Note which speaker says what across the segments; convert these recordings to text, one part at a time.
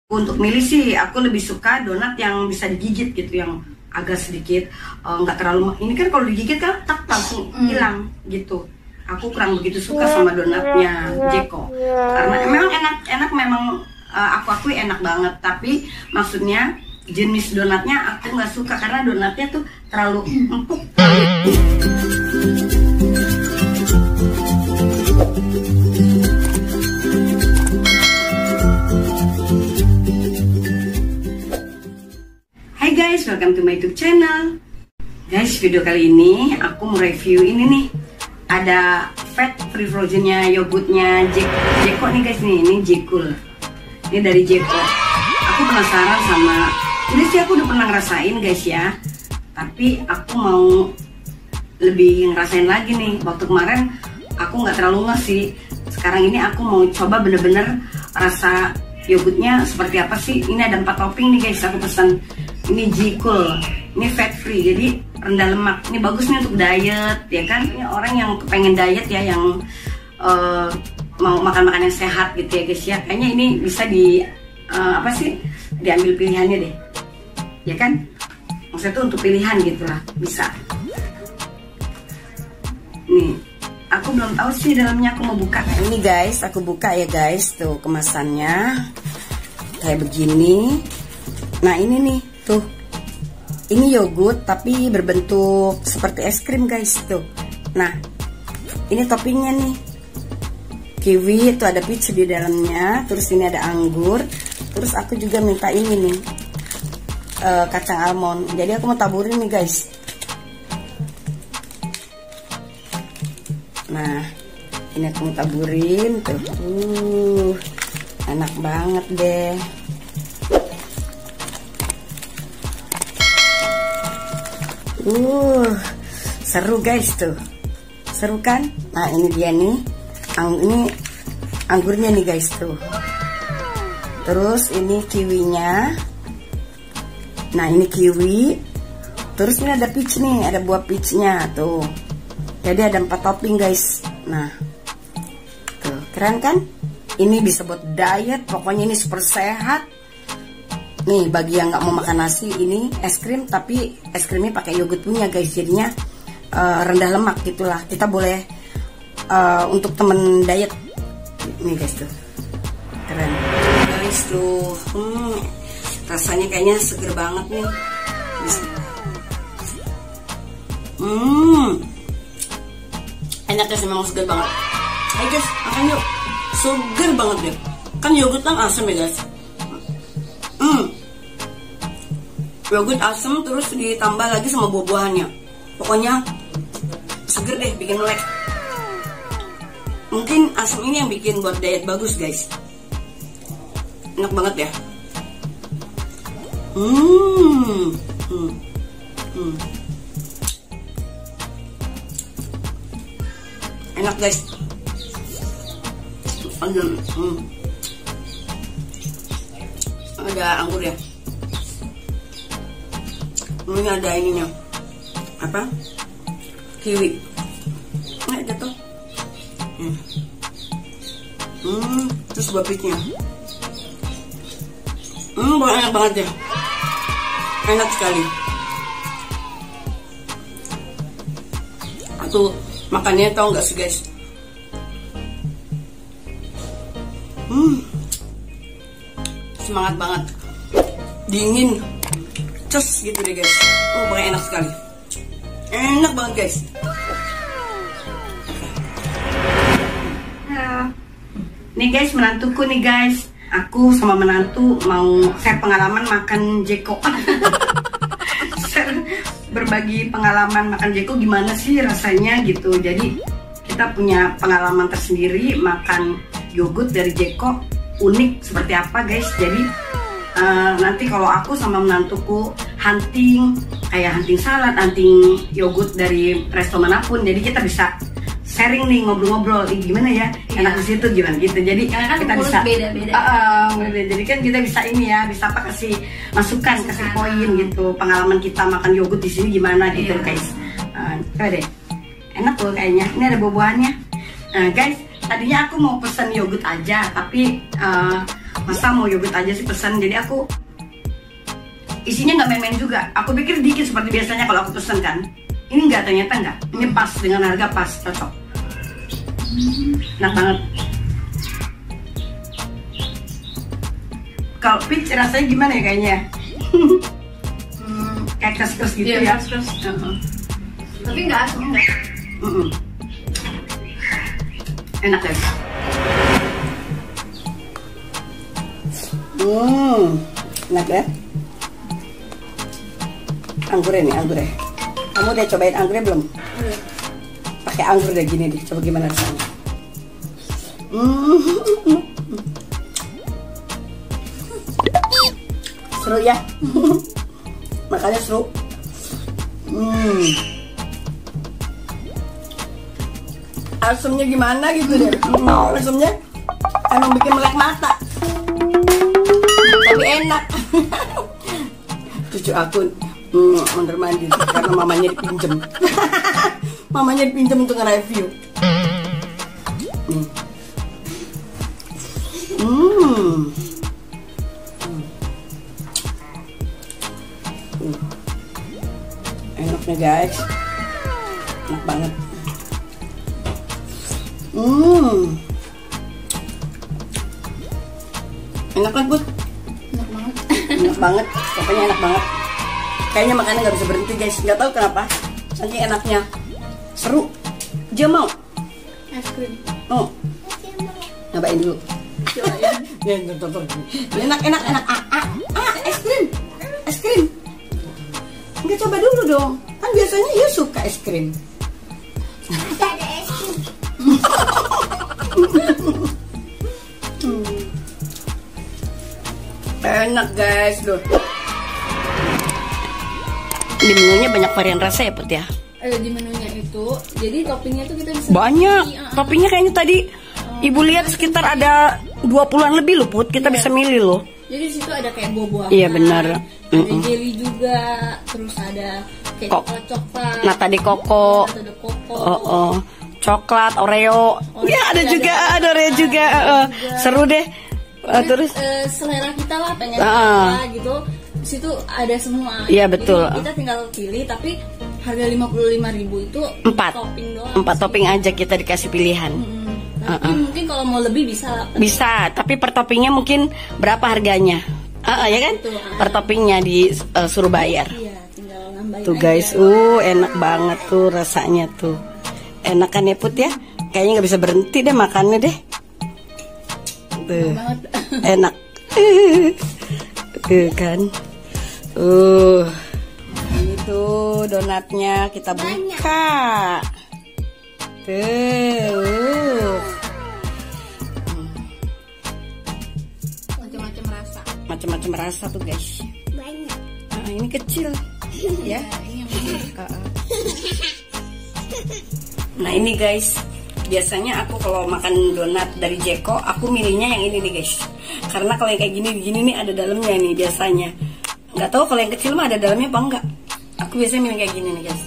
Speaker 1: Untuk milih sih aku lebih suka donat yang bisa digigit gitu, yang agak sedikit nggak terlalu. Ini kan kalau digigit kan tak langsung hilang gitu. Aku kurang begitu suka sama donatnya Jeko karena memang enak memang, aku akui enak banget, tapi maksudnya jenis donatnya aku nggak suka karena donatnya tuh terlalu empuk. Hai guys, welcome to my YouTube channel. Guys, video kali ini aku mau review ini nih. Ada fat free frozennya yogurtnya Jeko nih guys, ini Jekul. Ini dari Jeko. Aku penasaran sama ini sih, aku udah pernah ngerasain guys ya. Tapi aku mau lebih ngerasain lagi nih. Waktu kemarin aku nggak terlalu ngasih. Sekarang ini aku mau coba bener-bener rasa yogurtnya seperti apa sih. Ini ada 4 topping nih guys, aku pesan. Ini Jekul, ini fat free, jadi rendah lemak. Ini bagus nih untuk diet ya kan. Ini orang yang pengen diet ya, yang mau makan-makan yang sehat gitu ya guys ya. Kayaknya ini bisa di apa sih, diambil pilihannya deh ya kan. Maksudnya tuh untuk pilihan gitu lah, bisa. Nih, aku belum tahu sih dalamnya, aku mau buka. Nah, ini guys, aku buka ya guys, tuh kemasannya kayak begini. Nah ini nih, tuh ini yogurt tapi berbentuk seperti es krim guys, tuh. Nah ini toppingnya nih, kiwi, itu ada peach di dalamnya, terus ini ada anggur, terus aku juga minta ini nih, kacang almond. Jadi aku mau taburin nih guys. Nah ini aku mau taburin tuh, enak banget deh. Seru guys tuh, seru kan? Nah ini dia nih, ini anggurnya nih guys tuh. Terus ini kiwinya. Nah ini kiwi. Terus ini ada peach nih, ada buah peachnya tuh. Jadi ada 4 topping guys. Nah tuh, keren kan? Ini bisa buat diet, pokoknya ini super sehat. Nih bagi yang nggak mau makan nasi, ini es krim tapi es krimnya pakai yogurt punya guys, jadinya rendah lemak gitulah. Kita boleh untuk temen diet nih guys tuh, keren guys tuh. Rasanya kayaknya seger banget nih. Enak guys, memang seger banget. Ayo guys, makan yuk, seger banget deh. Kan yogurt kan asam ya guys. Yogurt asam terus ditambah lagi sama buah-buahannya. Pokoknya seger deh, bikin melek. Mungkin asam ini yang bikin buat diet bagus guys. Enak banget ya. Enak guys. Ada anggur ya. Ini ada ininya, apa, kiwi. Nah jatuh. Terus buah peachnya. Enak banget ya. Enak sekali. Aku makannya tau nggak sih guys? Semangat banget. Dingin. Cus gitu deh guys. Pokoknya enak sekali. Enak banget guys. Halo. Nih guys, menantuku nih guys. Aku sama menantu mau share pengalaman makan Jeko. Share, berbagi pengalaman makan Jeko, gimana sih rasanya gitu. Jadi kita punya pengalaman tersendiri makan yogurt dari Jeko. Unik seperti apa guys. Jadi nanti kalau aku sama menantuku hunting, kayak hunting salad, hunting yogurt dari resto manapun, jadi kita bisa sharing nih, ngobrol-ngobrol, gimana ya, enak di situ gimana gitu. Jadi kan kita bisa beda-beda. Jadi kan kita bisa ini ya, bisa apa, kasih masukan, kasih poin gitu, pengalaman kita makan yogurt di sini gimana gitu guys. Coba deh, enak loh kayaknya. Ini ada buah-buahannya. Guys, tadinya aku mau pesen yogurt aja, tapi masa mau yogurt aja sih pesan. Jadi aku isinya nggak main-main juga. Aku pikir dikit seperti biasanya kalau aku pesan kan. Ini enggak, ternyata enggak. Ini pas dengan harga, pas, cocok. Enak banget. Kalau peach rasanya gimana ya kayaknya? Kayak keras-keras gitu ya.
Speaker 2: Keras. Tapi nggak asam enggak.
Speaker 1: Enak guys. Enak ya. Anggurnya nih, anggurnya. Kamu udah cobain anggurnya belum? Pakai anggur deh gini deh, coba gimana rasanya. Seru ya. Makanya seru. Asamnya gimana gitu deh. Asamnya emang bikin melek mata. Tapi enak. Cucu aku mondar mandir karena mamanya dipinjem. Mamanya dipinjem untuk nge-review. Enaknya guys, enak banget. Enak kan Bud?
Speaker 2: Enak banget.
Speaker 1: Enak banget, pokoknya enak banget. Kayaknya makannya nggak bisa berhenti guys, nggak tahu kenapa. Saking enaknya, seru. Dia mau?
Speaker 2: Es krim.
Speaker 1: Oh, nyobain dulu. Enak. Es krim. Nggak coba dulu dong. Kan biasanya ya suka es krim.
Speaker 2: Ada es krim.
Speaker 1: Enak guys loh. Di menunya banyak varian rasa ya Put ya?
Speaker 2: Di menunya itu, jadi toppingnya tuh kita bisa
Speaker 1: banyak. Toppingnya kayaknya tadi Ibu lihat sekitar ada 20-an lebih loh Put. Kita bisa milih loh.
Speaker 2: Jadi di situ ada kayak buah-buahan.
Speaker 1: Iya benar.
Speaker 2: Ada jelly juga, terus ada kayak coklat.
Speaker 1: Nata de coco. Coklat, Oreo. Ya ada juga, ada Oreo juga. Seru deh. Terus
Speaker 2: selera kita lah pengen apa gitu. Di situ ada semua.
Speaker 1: Iya betul.
Speaker 2: Jadi kita tinggal pilih, tapi harga 55.000 itu 4 topping doang.
Speaker 1: 4 topping aja kita dikasih pilihan.
Speaker 2: Tapi mungkin kalau mau lebih bisa lah.
Speaker 1: Bisa, tapi per toppingnya mungkin berapa harganya? Ya kan?
Speaker 2: Betul,
Speaker 1: per toppingnya disuruh bayar.
Speaker 2: Iya, tinggal nambahin
Speaker 1: tuh
Speaker 2: aja.
Speaker 1: guys, enak banget tuh rasanya tuh. Enak kan ya Put ya? Kayaknya nggak bisa berhenti deh makannya deh. Tuh, enak. Tuh kan. Ini tuh donatnya kita buka. Tuh.
Speaker 2: Macam-macam rasa.
Speaker 1: Macam-macam rasa tuh guys.
Speaker 2: Banyak.
Speaker 1: Ini kecil. Ya.
Speaker 2: Ini yang
Speaker 1: Nah ini guys, biasanya aku kalau makan donat dari Jeko, aku milihnya yang ini nih guys. Karena kalau yang kayak gini nih ada dalamnya nih biasanya. Nggak tahu kalau yang kecil mah ada dalamnya apa enggak. Aku biasanya milih kayak gini nih guys.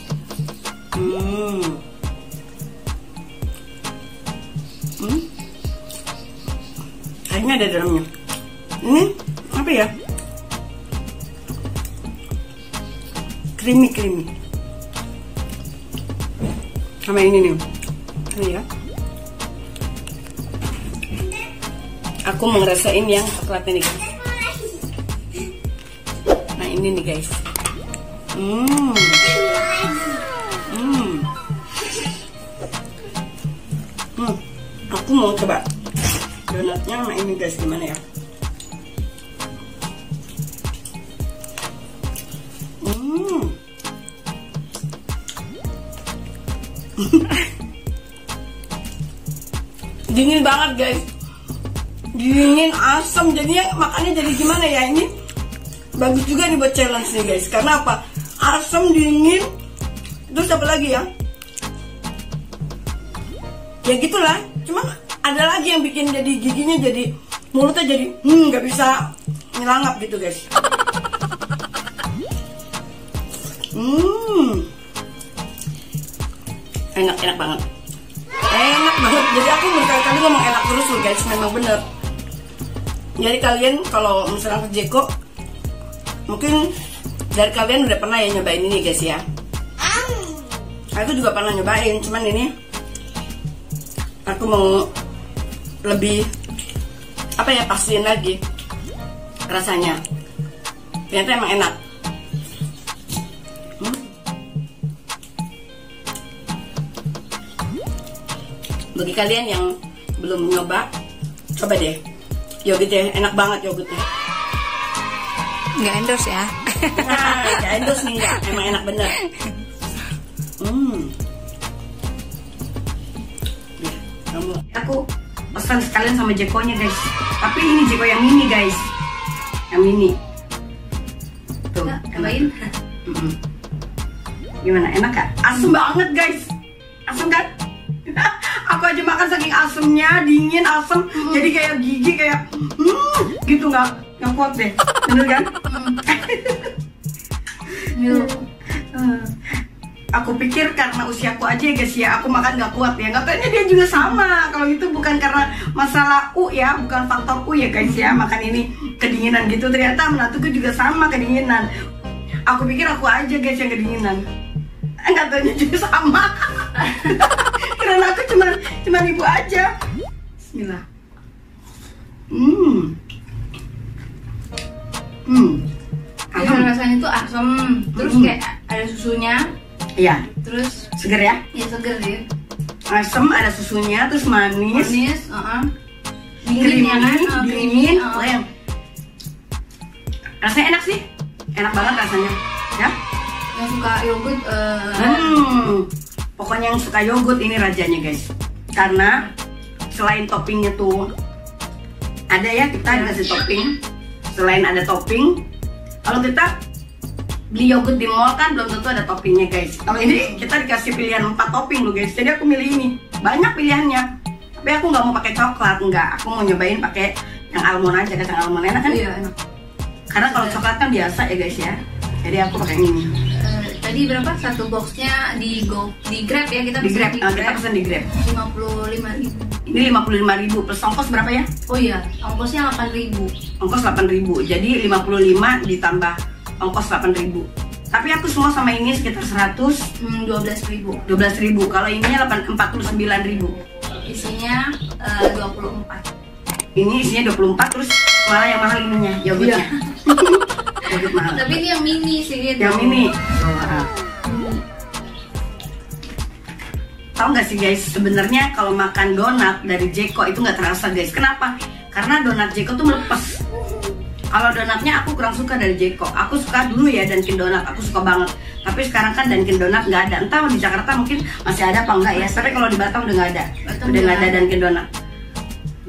Speaker 1: Kayaknya ada dalamnya. Ini apa ya? Creamy. Sama ini nih. Ini ya. Aku mau ngerasain yang coklatnya nih guys. Nah ini nih guys. Aku mau coba donatnya sama ini guys, gimana ya? Dingin banget guys, dingin, asam, jadinya makannya jadi gimana ya? Ini bagus juga nih buat challenge nih guys. Karena apa? Asam, dingin, terus apa lagi ya? Ya gitulah. Cuma ada lagi yang bikin jadi giginya jadi, mulutnya jadi nggak bisa nyelangap gitu guys. Enak banget. Enak banget. Jadi aku berkali-kali ngomong enak terus loh guys, memang bener. Jadi kalian kalau misalnya ke Jeko, mungkin dari kalian udah pernah ya nyobain ini guys ya. Aku juga pernah nyobain, cuman ini aku mau lebih apa ya, pastiin lagi rasanya. Ternyata emang enak. Bagi kalian yang belum nyoba, coba deh. Yogurtnya enak banget yogurtnya.
Speaker 2: Nggak endorse ya?
Speaker 1: Nah, nggak endorse nih, nggak. Emang enak bener. Aku pesan sekalian sama Jekonya guys. Tapi ini Jeko yang mini guys. Yang mini. Tuh,
Speaker 2: cobain.
Speaker 1: Gimana? Enak gak? Asem banget guys. Asem kan? Aku aja makan saking asemnya, dingin, asem, jadi kayak gigi kayak gitu, nggak kuat deh, bener kan? Aku pikir karena usiaku aja guys ya, aku makan nggak kuat ya. Nggak taunya dia juga sama. Kalau itu bukan karena masalah ya, bukan faktor ya guys ya, makan ini kedinginan gitu. Ternyata menantuku juga sama kedinginan. Aku pikir aku aja guys yang kedinginan. Nggak taunya juga sama. Karena aku cuman ibu aja. Bismillah.
Speaker 2: Rasanya tuh asam, terus kayak ada susunya.
Speaker 1: Iya.
Speaker 2: Terus
Speaker 1: seger ya?
Speaker 2: Iya seger deh.
Speaker 1: Asam, ada susunya, terus manis.
Speaker 2: Dingin ya kan?
Speaker 1: Dingin. Rasanya enak sih. Enak banget rasanya. Ya?
Speaker 2: Yang suka yogurt.
Speaker 1: Pokoknya yang suka yogurt ini rajanya guys. Karena selain toppingnya tuh ada ya, kita dikasih topping. Selain ada topping, kalau kita beli yogurt di mall kan belum tentu ada toppingnya guys. Kalau ini kita dikasih pilihan 4 topping loh guys. Jadi aku milih ini. Banyak pilihannya. Tapi aku nggak mau pakai coklat, enggak. Aku mau nyobain pakai yang almond aja, kacang almond enak kan?
Speaker 2: Iya enak.
Speaker 1: Karena kalau coklat kan biasa ya guys ya. Jadi aku pakai ini.
Speaker 2: Tadi berapa satu boxnya di Grab ya, kita
Speaker 1: di Grab. Kita pesan di Grab.
Speaker 2: 55.000.
Speaker 1: Ini 55.000 plus ongkos berapa ya?
Speaker 2: Oh iya, ongkosnya 8.000.
Speaker 1: Ongkos 8.000. Jadi 55 ditambah ongkos 8.000. Tapi aku semua sama ini sekitar 112.000. 12.000. Kalau ininya 49.000.
Speaker 2: Isinya 24.
Speaker 1: Ini isinya 24, terus malah yang mahal ininya, yogurtnya. Yogurt mahal.
Speaker 2: Tapi ini yang mini sih gitu.
Speaker 1: Yang mini. Tahu nggak sih guys, sebenarnya kalau makan donat dari Jeko itu nggak terasa guys. Kenapa? Karena donat Jeko tuh melepas. Kalau donatnya aku kurang suka dari Jeko. Aku suka dulu ya Dunkin Donat, aku suka banget. Tapi sekarang kan Dunkin Donat nggak ada. Entah di Jakarta mungkin masih ada apa enggak ya. Tapi kalau di Batam udah nggak ada. Udah nggak ada Dunkin Donat.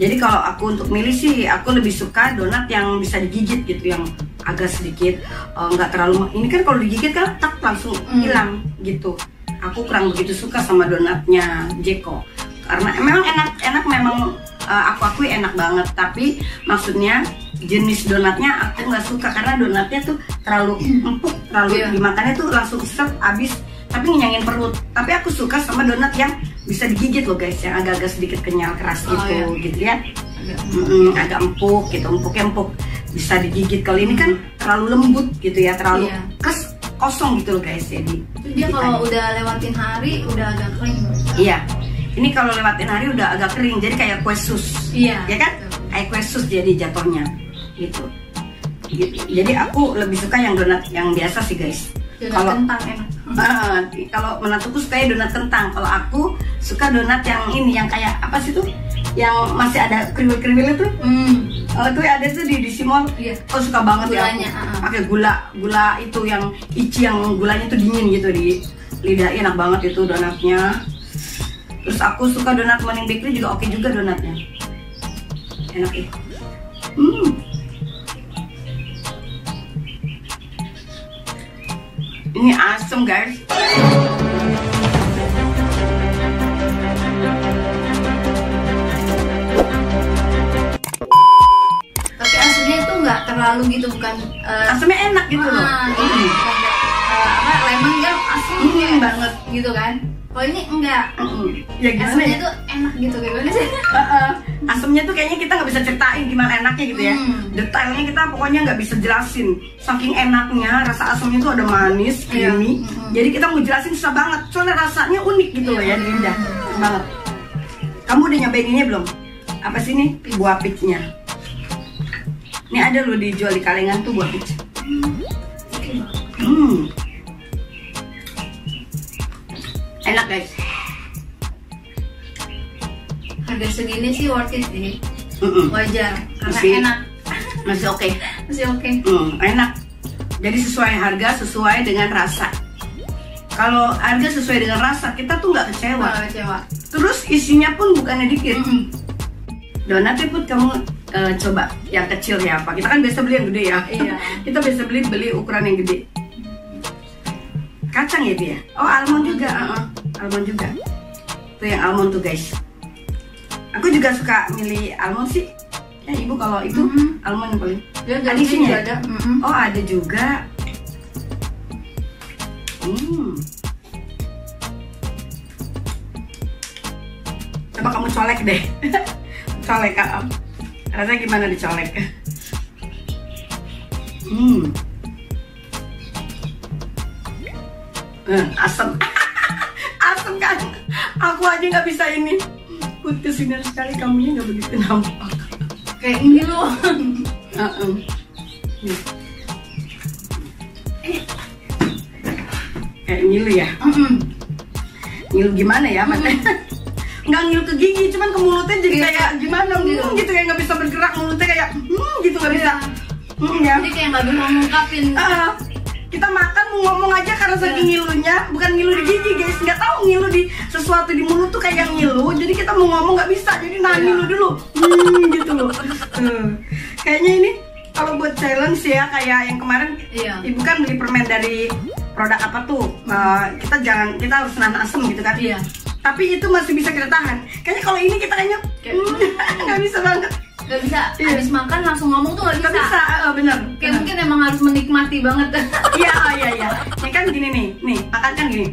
Speaker 1: Jadi kalau aku untuk milih sih, aku lebih suka donat yang bisa digigit gitu, yang agak sedikit nggak terlalu. Ini kan kalau digigit kan tak langsung hilang gitu. Aku kurang begitu suka sama donatnya Jeko. Karena memang enak memang aku akui enak banget. Tapi maksudnya jenis donatnya aku nggak suka karena donatnya tuh terlalu empuk, terlalu dimakannya tuh langsung set abis, tapi ngenyangin perut. Tapi aku suka sama donat yang bisa digigit loh guys, yang agak-agak sedikit kenyal keras gitu, gitu ya. Agak empuk gitu, empuk bisa digigit. Kalau ini kan terlalu lembut gitu ya, terlalu kosong gitu loh guys. Jadi
Speaker 2: dia kalau udah lewatin hari udah agak kering.
Speaker 1: Iya, ini kalau lewatin hari udah agak kering, jadi kayak kue sus. Iya, ya kan? Kayak kue sus jadi jatuhnya gitu. Jadi aku lebih suka yang donat yang biasa sih guys. Kalau
Speaker 2: kentang enak.
Speaker 1: Kalau menantuku suka donat kentang. Kalau aku suka donat yang ini, yang kayak apa sih tuh? Yang masih ada kriwil-kriwilnya tuh. Itu ada tuh di Simol. Aku suka banget
Speaker 2: gulanya,
Speaker 1: ya. Pakai gula itu yang ici, yang gulanya tuh dingin gitu di lidah, enak banget itu donatnya. Terus aku suka donat Morning Bakery juga, oke juga donatnya. Enak ya. Ini asem guys.
Speaker 2: Tapi asemnya itu nggak terlalu gitu, bukan
Speaker 1: asemnya enak gitu loh.
Speaker 2: lemon kan asam
Speaker 1: banget
Speaker 2: gitu kan. Kalau ini enggak.
Speaker 1: Ya gimana
Speaker 2: asamnya
Speaker 1: ya?
Speaker 2: tuh enak gitu gimana sih?
Speaker 1: Asamnya tuh kayaknya kita nggak bisa ceritain gimana enaknya gitu ya. Detailnya kita pokoknya nggak bisa jelasin. Saking enaknya rasa asamnya tuh ada manis, creamy. Jadi kita mau jelasin susah banget. Soalnya rasanya unik gitu loh ya di lidah. Banget. Kamu udah nyobain ini belum? Apa sih ini? Buah peachnya. Ini ada loh dijual di Kalengan tuh buah peach. Enak guys.
Speaker 2: Harga segini sih worth it sih. Wajar karena
Speaker 1: Masih-
Speaker 2: enak.
Speaker 1: Masih oke.
Speaker 2: Masih oke.
Speaker 1: Enak. Jadi sesuai harga, sesuai dengan rasa. Kalau harga sesuai dengan rasa, kita tuh nggak kecewa.
Speaker 2: Wah, kecewa.
Speaker 1: Terus isinya pun bukannya dikit. Donatnya pun kamu coba yang kecil ya apa? Kita kan biasa beli yang gede ya.
Speaker 2: Iya.
Speaker 1: Kita biasa beli ukuran yang gede. Kacang ya dia. Oh almond juga. Almond juga. Tuh yang almond tuh guys. Aku juga suka milih almond sih. Ya ibu kalau itu almond yang paling.
Speaker 2: Dia
Speaker 1: Ada isinya
Speaker 2: juga
Speaker 1: ya?
Speaker 2: ada.
Speaker 1: Oh ada juga. Coba kamu colek deh. Colek Kak. Rasanya gimana dicolek? Asam. Asam kan. Aku aja nggak bisa ini. Kesini sekali kamunya nggak begitu nampak.
Speaker 2: Kayak ini loh.
Speaker 1: Kayak ngilu ya. Ngilu gimana ya matanya? Nggak ngilu ke gigi, cuman ke mulutnya jadi kayak gimana gitu kayak nggak bisa bergerak mulutnya kayak gitu nggak bisa. Ya.
Speaker 2: Jadi kayak nggak bisa ngungkapin.
Speaker 1: Kita makan mau ngomong aja karena saking ngilunya, bukan ngilu di gigi guys, nggak tahu ngilu di sesuatu di mulut tuh kayak ngilu, jadi kita mau ngomong nggak bisa, jadi nahan ngilu dulu, gitu loh. Kayaknya ini kalau buat challenge ya kayak yang kemarin, ibu kan beli permen dari produk apa tuh, kita harus nahan asam gitu kan. Tapi itu masih bisa kita tahan. Kayaknya kalau ini kita kayaknya nggak bisa banget.
Speaker 2: Gak bisa, habis makan langsung ngomong tuh gak bisa.
Speaker 1: Gak bisa, bener.
Speaker 2: Kayak mungkin emang harus menikmati banget.
Speaker 1: Iya. Ini kan gini nih, makan kan gini.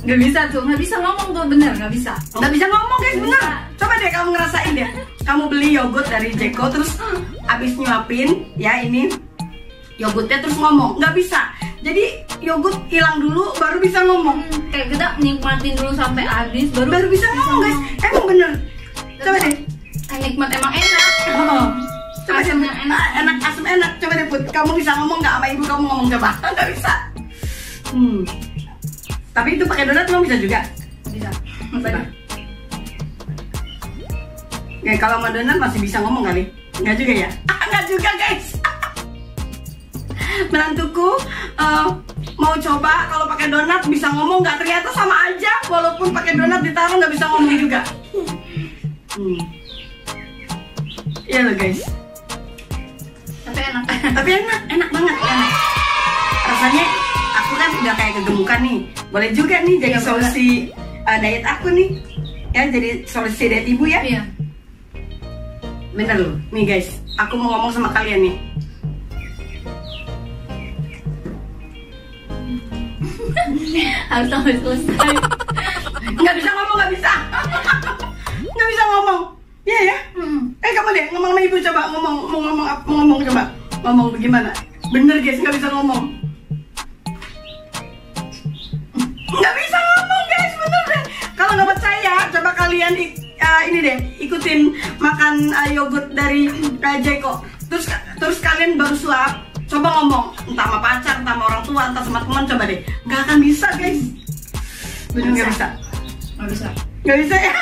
Speaker 2: Gak bisa tuh, gak bisa ngomong tuh, bener, gak bisa.
Speaker 1: Gak bisa ngomong guys, bener. Coba deh kamu ngerasain deh. Kamu beli yogurt dari Jeko, terus abis nyuapin, ya ini yogurtnya terus ngomong, nggak bisa. Jadi yogurt hilang dulu, baru bisa ngomong.
Speaker 2: Kayak kita nikmatin dulu sampai habis, baru
Speaker 1: bisa ngomong guys. Emang bener. Coba deh.
Speaker 2: Nikmat emang enak.
Speaker 1: Coba deh, enak, asam enak. Coba deh Put, kamu bisa ngomong nggak sama ibu kamu ngomong coba? Nggak bisa. Tapi itu pakai donat kamu bisa juga.
Speaker 2: Bisa.
Speaker 1: Coba. Kayak kalau sama donat masih bisa ngomong kali? Nggak juga ya? Nggak juga guys. Menantuku mau coba kalau pakai donat bisa ngomong nggak, ternyata sama aja walaupun pakai donat ditaruh nggak bisa ngomong juga. Iya loh guys.
Speaker 2: Tapi enak.
Speaker 1: Tapi enak banget enak. Rasanya aku kan udah kayak kegemukan nih. Boleh juga nih jadi solusi diet aku nih. Ya jadi solusi diet ibu ya.
Speaker 2: Iya.
Speaker 1: Bener loh. Nih guys, aku mau ngomong sama kalian nih.
Speaker 2: Harus sampai selesai.
Speaker 1: Nggak bisa ngomong, nggak bisa. Nggak bisa ngomong. Iya ya. Kamu deh ngomong sama ibu coba ngomong coba. Ngomong bagaimana? Bener guys, nggak bisa ngomong. Nggak bisa ngomong guys, bener deh. Kalau nggak percaya, coba kalian ini deh ikutin makan yogurt dari Jeko. Terus kalian baru suap. Coba ngomong, entah sama pacar, entah sama orang tua, entah sama teman, coba deh. Nggak akan bisa guys. Bener nggak bisa.
Speaker 2: Nggak bisa.
Speaker 1: Nggak bisa ya.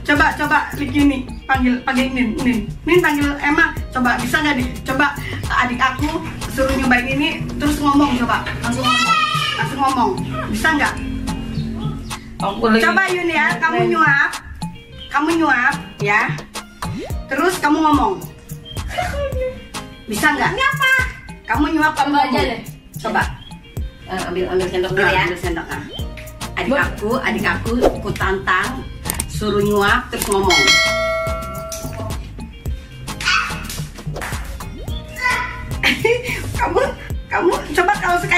Speaker 1: Coba Ricky panggil Nin panggil Emma, coba bisa nggak nih? Coba adik aku suruh nyobain ini terus ngomong, coba langsung ngomong, bisa nggak? Coba Yun ya, kamu nyuap ya, terus kamu ngomong, bisa nggak? Apa? Kamu nyuap kamu
Speaker 2: aja deh.
Speaker 1: Coba ambil sendok dulu ya. Ambil sendok. Adik aku tantang suruh nyuap terus ngomong.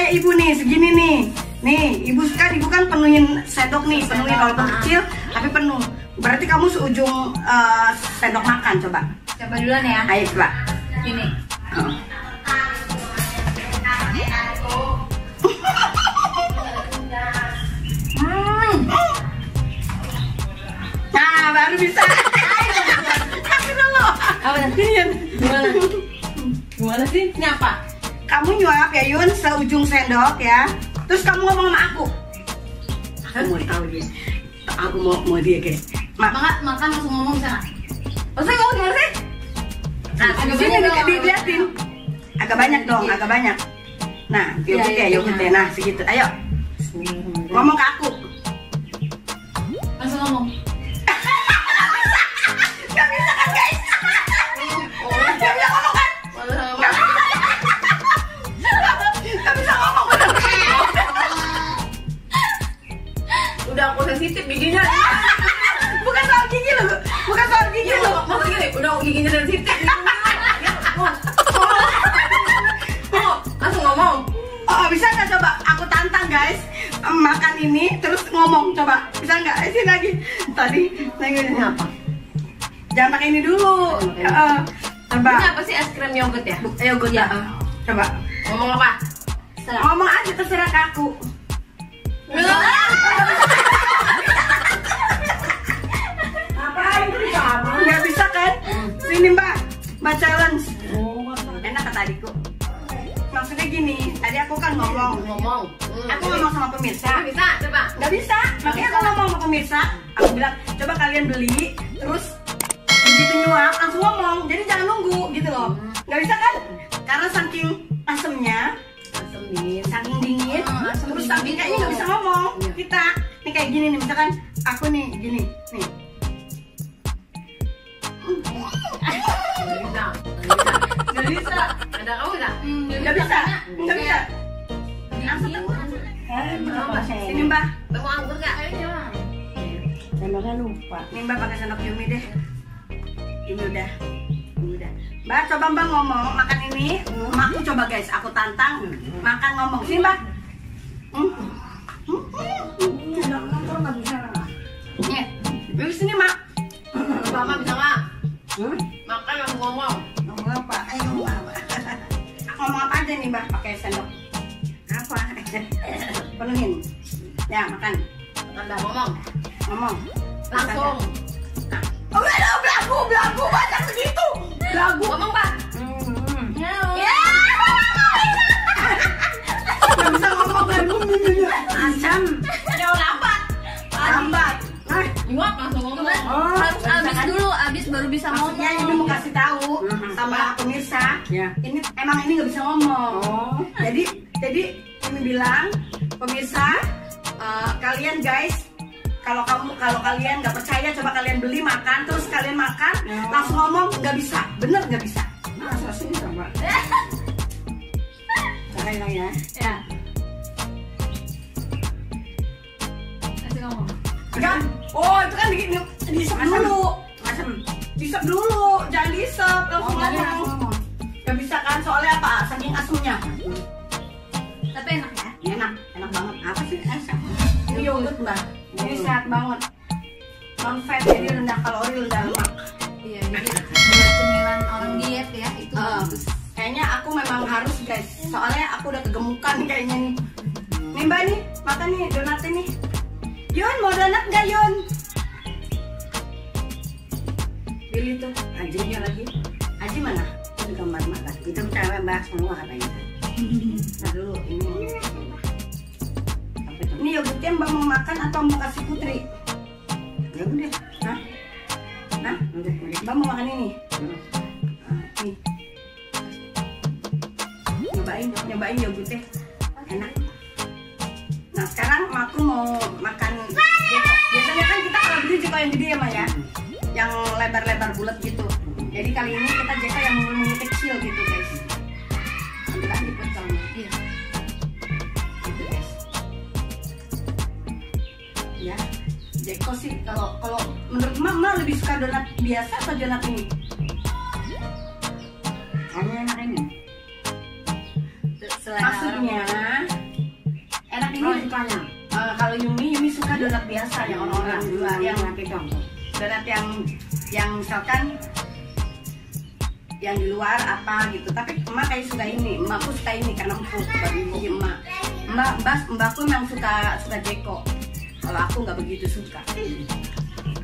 Speaker 1: kayak ibu nih, segini nih. Nih, ibu kan penuhin sendok nih, penuhin walaupun kecil tapi penuh. Berarti kamu seujung sendok makan, coba.
Speaker 2: Coba duluan ya.
Speaker 1: Ayo coba.
Speaker 2: Gini.
Speaker 1: Nah, baru bisa. Kasih dulu.
Speaker 2: Apa nanti? Gimana sih? Ini apa?
Speaker 1: Kamu nyuap ya Yun, seujung sendok ya. Terus kamu ngomong sama aku. Aku mau tahu dia. Aku mau dia guys.
Speaker 2: Makan langsung ngomong bisa nggak? Maksudnya ngomong gimana sih?
Speaker 1: Agak banyak diliatin. Agak banyak dong, agak banyak. Nah, yogurt ya. Nah, segitu. Ayo. Ngomong ke aku.
Speaker 2: Langsung ngomong.
Speaker 1: Gak bisa kan guys? Gak bisa ngomong kan? Gak bisa ngomong bener.
Speaker 2: Udah aku sensitif giginya.
Speaker 1: Bukan soal gigi loh. Bukan soal gigi loh.
Speaker 2: Maksudnya gini, udah giginya sensitif. Langsung ngomong.
Speaker 1: Oh, bisa nggak coba? Aku tantang guys. Makan ini terus ngomong, coba. Bisa nggak? Sini lagi. Tadi ini apa? Jangan pakai ini dulu. Coba.
Speaker 2: Ini apa sih, es krim yogurt ya?
Speaker 1: Yogurt ya. Coba.
Speaker 2: Ngomong apa?
Speaker 1: Ngomong aja terserah ke aku. Nggak bisa kan? Sini Mbak. Mbak challenge. Enak kata adikku. Maksudnya gini, tadi aku kan ngomong. Aku ngomong sama pemirsa.
Speaker 2: Bisa, coba.
Speaker 1: Nggak bisa, makanya aku ngomong sama pemirsa. Aku bilang, coba kalian beli, terus begitu nyuap langsung ngomong. Jadi jangan nunggu gitu loh. Nggak bisa kan? Karena saking asemnya, saking dingin, terus saking kayaknya nggak bisa ngomong. Kita, nih kayak gini nih, misalkan aku nih, gini, nih.
Speaker 2: Nggak bisa. Ada kamu nggak?
Speaker 1: Nggak bisa, nggak bisa. Sini Mbak.
Speaker 2: Mau anggur nggak?
Speaker 1: Sendoknya lupa. Nih Mbak pakai sendok Yumi deh. Ini udah. Mbak coba Mbak ngomong makan ini. Aku coba guys, aku tantang makan ngomong. Sini Mbak. Nih, Yuk sini Mak.
Speaker 2: Mama bisa nggak? Makan langsung ngomong.
Speaker 1: Ngomong apa? Ayo ngomong apa? Ngomong apa aja nih Mbak pakai sendok. Apa? Penuhin. Ya makan.
Speaker 2: Udah ngomong.
Speaker 1: Ngomong.
Speaker 2: Langsung.
Speaker 1: Oh, belagu banyak begitu. Belagu.
Speaker 2: Ngomong Pak.
Speaker 1: Ya. Nggak bisa ngomong belagu. Asam.
Speaker 2: Jauh lambat.
Speaker 1: Lambat.
Speaker 2: Nyuap langsung ngomong.
Speaker 1: Harus
Speaker 2: Habis dulu, habis baru bisa ngomong.
Speaker 1: Maksudnya ini mau kasih tahu sama pemirsa. Ini emang ini nggak bisa ngomong. Jadi ini bilang pemirsa, kalian guys, kalau kalian nggak percaya, coba kalian beli makan, terus kalian makan, langsung ngomong, nggak bisa, bener nggak bisa. Masa sih coba. Caranya ya.
Speaker 2: Ya. Langsung ngomong.
Speaker 1: Enggak. Oh itu kan disep dulu. Disep dulu, jangan disep, langsung ngomong. Nggak bisa kan, soalnya apa? Saking asemnya.
Speaker 2: Tapi enak ya?
Speaker 1: Enak banget. Apa sih asam? Ini yogurt Mbak. Ini sehat banget. Non fat, jadi rendah kalori, rendah lemak.
Speaker 2: Iya, jadi buat cemilan orang diet ya, itu bagus.
Speaker 1: Kayaknya aku memang harus guys. Soalnya aku udah kegemukan kayaknya nih. Nih Mbak nih, makan nih donatnya nih. Yun, mau donat nggak Yun? Pilih tuh, Ajinya lagi. Aji mana? Itu gambar makan. Itu cewek bahas semua katanya. Nah dulu ini. Ini yogurtnya Mbak mau makan atau mau kasih Putri? Ya udah. Nah, Mbak mau makan ini. Nih. Nyobain yogurtnya. Enak. Nah sekarang aku mau makan jeko. Biasanya kan kita kalau beli jeko yang gede ya Maya, yang lebar-lebar bulat gitu. Jadi kali ini kita jeko yang mungil kecil gitu guys. Ambil aja pecahnya. Iya. Gitu guys. Ya, jeko sih kalau menurut Mama lebih suka donat biasa atau donat ini? Kamu enak ini. Maksudnya donat biasa yang orang-orang jual, yang donat yang misalkan yang di luar apa gitu. Tapi emak kayak suka ini, emakku suka ini karena empuk bagi mbakku memang suka Jeko. Kalau aku nggak begitu suka.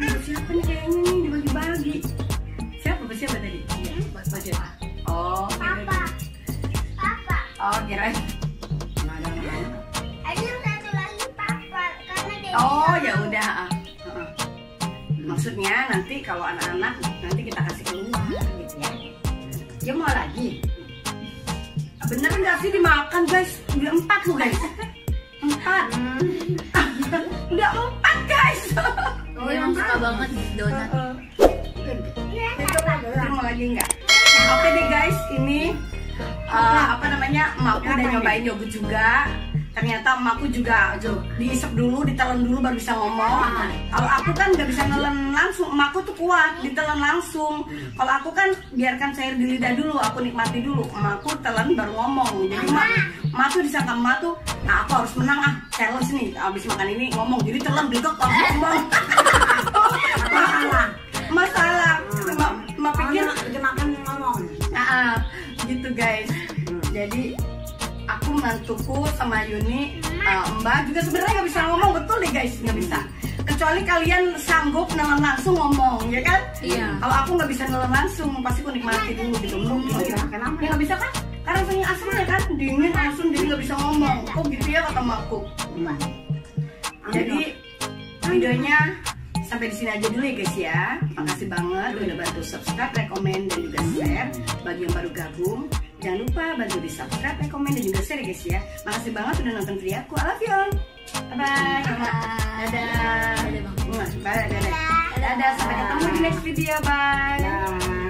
Speaker 1: Siapa nih kayaknya nih dibagi-bagi? Siapa tadi? Iya, oh, Papa. Oh, kirain.
Speaker 3: Ada satu lagi Papa karena dia.
Speaker 1: Oh, ya udah. Maksudnya nanti kalau anak-anak nanti kita kasih keluar gitu ya. Dia mau lagi. Bener nggak sih dimakan guys? Udah 4 loh guys. 4. Udah 4 guys.
Speaker 2: Oh, yang suka banget donat.
Speaker 1: Itu mau lagi nggak? Oke deh guys, ini emakku udah nyobain yogurt juga. Ternyata emakku juga diisep dulu, ditelan dulu baru bisa ngomong. Kalau aku kan nggak bisa nelen langsung, emakku tuh kuat, ditelan langsung. Kalau aku kan biarkan cair di lidah dulu, aku nikmati dulu. Emakku telan baru ngomong. Jadi emak tuh disangka emak tuh, nah aku harus menang challenge nih. Abis makan ini ngomong, jadi telan blikok kalau ngomong. Masalah. Emak pikir
Speaker 3: makan ngomong.
Speaker 1: Gitu guys. Jadi aku mantuku sama Yuni, Mbak juga sebenarnya nggak bisa ngomong, betul deh guys, nggak bisa. Kecuali kalian sanggup nelen langsung ngomong, ya kan?
Speaker 2: Iya.
Speaker 1: Kalau aku nggak bisa nelen langsung, pasti aku nikmati dulu gitu. Kenapa? Ya nggak bisa kan? Karena rasanya asamnya kan dingin langsung, jadi nggak bisa ngomong. Oh gitu ya kata mbakku. Jadi videonya sampai di sini aja dulu ya guys ya. Makasih banget udah bantu subscribe, rekomen dan juga share. Bagi yang baru gabung, jangan lupa bantu di subscribe, rekomen dan juga share ya guys ya. Makasih banget udah nonton video aku. I love you all. Bye bye. Dadah. Dadah. Dadah. Sampai ketemu di next video. Bye.